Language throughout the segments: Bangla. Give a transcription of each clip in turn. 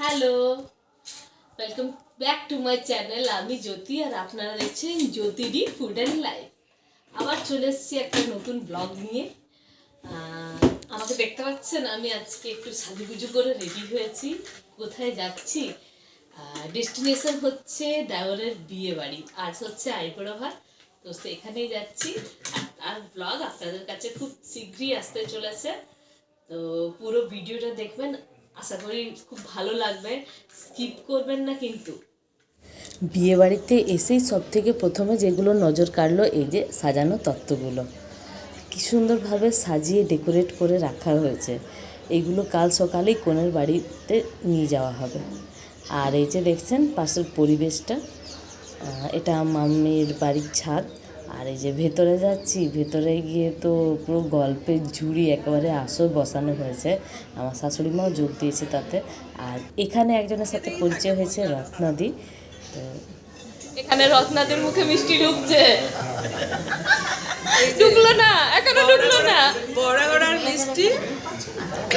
Hello, welcome back to my channel. আমি জ্যোতি আর আপনারা দেখছেন জ্যোতিডি ফুড অ্যান্ড লাইফ। আবার চলে এসেছি একটা নতুন ব্লগ নিয়ে। আমাকে দেখতে পাচ্ছেন, আমি আজকে একটু সাজুগুজু করে রেডি হয়েছি। কোথায় যাচ্ছি? ডেস্টিনেশন হচ্ছে দেওরের বিয়ে বাড়ি। আজ হচ্ছে আইবুড়ো ভাত, তো সেখানেই যাচ্ছি। আর তার ব্লগ আপনাদের কাছে খুব শীঘ্রই আসতে চলেছে, তো পুরো ভিডিওটা দেখবেন। আশা করি খুব ভালো লাগবে, স্কিপ করবেন না কিন্তু। বিয়েবাড়িতে এসেই সব থেকে প্রথমে যেগুলো নজর কাড়লো এই যে সাজানো তত্ত্বগুলো, কি সুন্দরভাবে সাজিয়ে ডেকোরেট করে রাখা হয়েছে। এইগুলো কাল সকালেই কনের বাড়িতে নিয়ে যাওয়া হবে। আর এই যে দেখছেন পাশের পরিবেশটা, এটা মামির বাড়ির ছাদ। আর এই যে ভেতরে যাচ্ছি, ভেতরে গিয়ে তো পুরো গল্পের ঝুড়ি একেবারে আসর বসানো হয়েছে। আমার শাশুড়ি মাও যোগ দিয়েছে তাতে। আর এখানে একজনের সাথে পরিচয় হয়েছে, রত্নাদি। তো এখানে রত্নাদের মুখে মিষ্টি ঢুকছে, ঢুকলো না, এখনো ঢুকলো না। বড়াগড়ার মিষ্টি,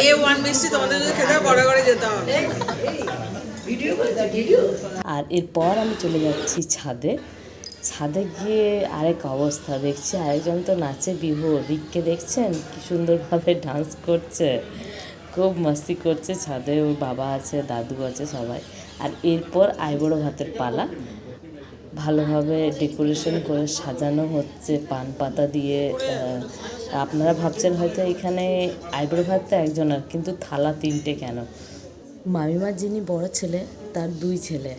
A1 মিষ্টি তোমাদের যদি খেতে হয় বড়াগড়ে যেতে হবে। আর এরপর আমি চলে যাচ্ছি ছাদে। ছাদে গিয়ে আরেক অবস্থা দেখছি, আরেকজন তো নাচে বিভোর। রিককে দেখছেন কি সুন্দরভাবে ডান্স করছে, খুব মস্তি করছে ছাদে। ওর বাবা আছে, দাদু আছে, সবাই। আর এরপর আইবুড়ো ভাতের পালা, ভালোভাবে ডেকোরেশন করে সাজানো হচ্ছে পান পাতা দিয়ে। আপনারা ভাবছেন হয়তো এখানে আইবুড়ো ভাতটা একজনের, কিন্তু থালা তিনটে কেন? মামিমার যিনি বড় ছেলে তার দুই ছেলে,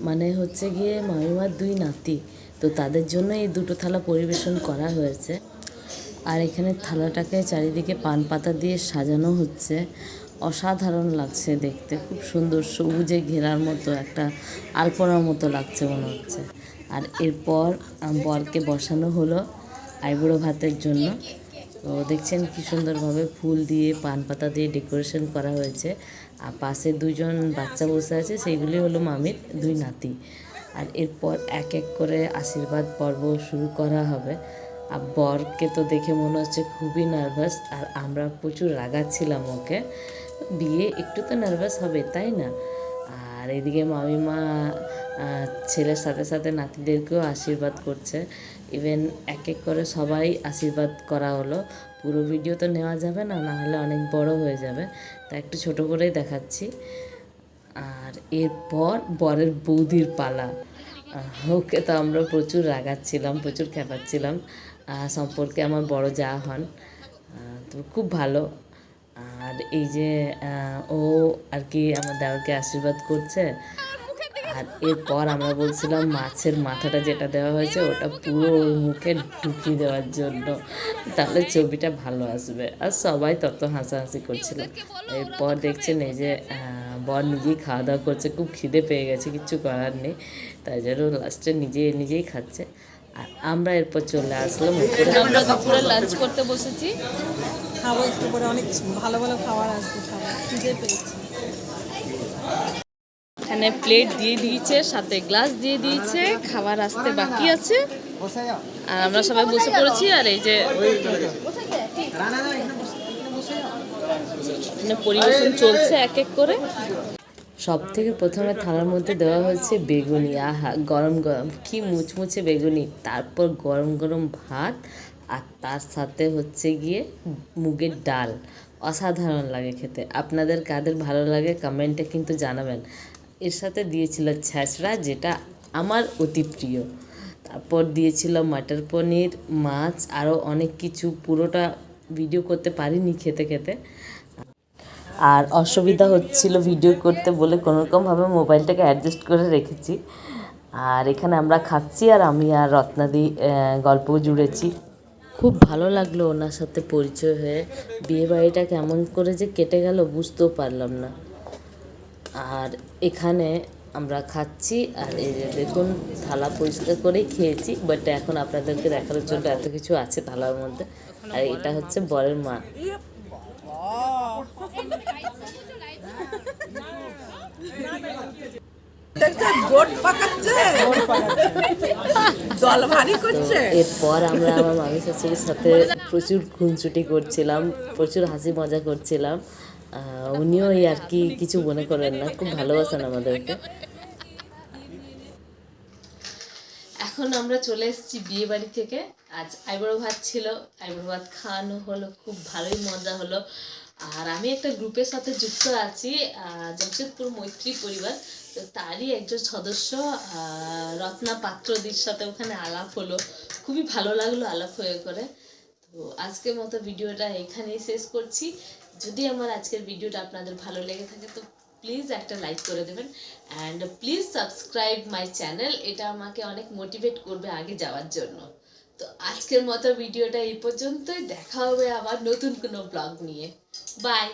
মানে হচ্ছে গিয়ে মামিমার দুই নাতি, তো তাদের জন্য এই দুটো থালা পরিবেশন করা হয়েছে। আর এখানে থালাটাকে চারিদিকে পান পাতা দিয়ে সাজানো হচ্ছে। অসাধারণ লাগছে দেখতে, খুব সুন্দর, সবুজে ঘেরার মতো একটা আলপনার মতো লাগছে মনে হচ্ছে। আর এরপর বরকে বসানো হলো আইবুড়ো ভাতের জন্য। তো দেখছেন কি সুন্দরভাবে ফুল দিয়ে পান পাতা দিয়ে ডেকোরেশন করা হয়েছে। আর পাশে দুজন বাচ্চা বসে আছে, সেইগুলি হলো মামির দুই নাতি। আর এরপর এক এক করে আশীর্বাদ পর্ব শুরু করা হবে। আর বরকে তো দেখে মনে হচ্ছে খুবই নার্ভাস, আর আমরা প্রচুর রাগাচ্ছিলাম ওকে। বিয়ে একটু তো নার্ভাস হবে, তাই না? আর এদিকে মামিমা ছেলের সাথে সাথে নাতিদেরকেও আশীর্বাদ করছে। ইভেন এক এক করে সবাই আশীর্বাদ করা হলো। পুরো ভিডিও তো নেওয়া যাবে না, নাহলে অনেক বড় হয়ে যাবে, তা একটু ছোট করেই দেখাচ্ছি। আর এরপর বরের বৌদির পালা। ওকে তো আমরা প্রচুর রাগাচ্ছিলাম, প্রচুর খেপাচ্ছিলাম। সম্পর্কে আমার বড় যা হন, তো খুব ভালো। আর এই যে ও আর কি আমার দেওরকে আশীর্বাদ করছে। আর এরপর আমরা বলছিলাম মাছের মাথাটা যেটা দেওয়া হয়েছে ওটা পুরো ওর মুখে ঢুকিয়ে দেওয়ার জন্য, তাহলে ছবিটা ভালো আসবে। আর সবাই তত হাসাহাসি করছিল। এরপর দেখছেন এই যে বর নিজেই খাওয়া দাওয়া করছে, খুব খিদে পেয়ে গেছে, কিচ্ছু করার নেই, তাই জন্য লাস্টে নিজেই খাচ্ছে। আর আমরা এরপর চলে আসলাম উপরে। আমরা দুপুরে লাঞ্চ করতে বসেছি। খাবো একটু পরে, অনেক ভালো ভালো খাবার আসবে, খাবো, খিদে পেয়েছি। এখানে প্লেট দিয়ে দিয়েছে, সাথে গ্লাস দিয়ে দিয়েছে, খাবার আসতে বাকি আছে। আর আমরা সবাই বসে পড়েছি। আর এই যে পরিবেশন চলছে এক এক করে। সব থেকে প্রথমে থালার মধ্যে দেওয়া হয়েছে বেগুনি। আহা, গরম গরম কি মুচমুচে বেগুনি, তারপর গরম গরম ভাত, আর তার সাথে হচ্ছে গিয়ে মুগের ডাল। অসাধারণ লাগে খেতে। আপনাদের কাদের ভালো লাগে কমেন্টে কিন্তু জানাবেন। এর সাথে দিয়েছিল ছ্যাঁচড়া, যেটা আমার অতি প্রিয়। তারপর দিয়েছিল মটর পনির, মাছ, আরও অনেক কিছু। পুরোটা ভিডিও করতে পারিনি খেতে খেতে, আর অসুবিধা হচ্ছিল ভিডিও করতে বলে কোনোরকমভাবে মোবাইলটাকে অ্যাডজাস্ট করে রেখেছি। আর এখানে আমরা খাচ্ছি, আর আমি আর রত্নাদি গল্প জুড়েছি। খুব ভালো লাগলো ওনার সাথে পরিচয় হয়ে। বিয়েবাড়িটা কেমন করে যে কেটে গেল বুঝতেও পারলাম না। আর এখানে আমরা খাচ্ছি, আর এই যে দেখুন থালা পরিষ্কার করেই খেয়েছি, বাট এখন আপনাদেরকে দেখানোর জন্য এত কিছু আছে থালার মধ্যে। আর এটা হচ্ছে বরের মা। এরপর আমরা আমার মামি শাশুড়ির সাথে প্রচুর খুনসুটি করছিলাম, প্রচুর হাসি মজা করছিলাম। উনিও এই আর কি কিছু মনে করেন না, খুব ভালোবাসেন আমাদেরকে। এখন আমরা চলে এসেছি বিয়ে বাড়ি থেকে। আজ আইবুড়ো ভাত ছিল, আইবুড়ো ভাত খাওয়ানো হলো, খুব ভালোই মজা হলো। আর আমি একটা গ্রুপের সাথে যুক্ত আছি, জামশেদপুর মৈত্রী পরিবার, তো তারই একজন সদস্য রত্না পাত্রদির সাথে ওখানে আলাপ হলো, খুবই ভালো লাগলো আলাপ হয়ে করে। তো আজকের মতো ভিডিওটা এখানেই শেষ করছি। যদি আমার আজকের ভিডিওটা আপনাদের ভালো লেগে থাকে তো প্লিজ একটা লাইক করে দেবেন, and please subscribe my channel, এটা আমাকে অনেক মোটিভেট করবে আগে যাওয়ার জন্য। তো আজকের মতো ভিডিওটা এই পর্যন্তই, দেখা হবে আবার নতুন কোনো ব্লগ নিয়ে। বাই।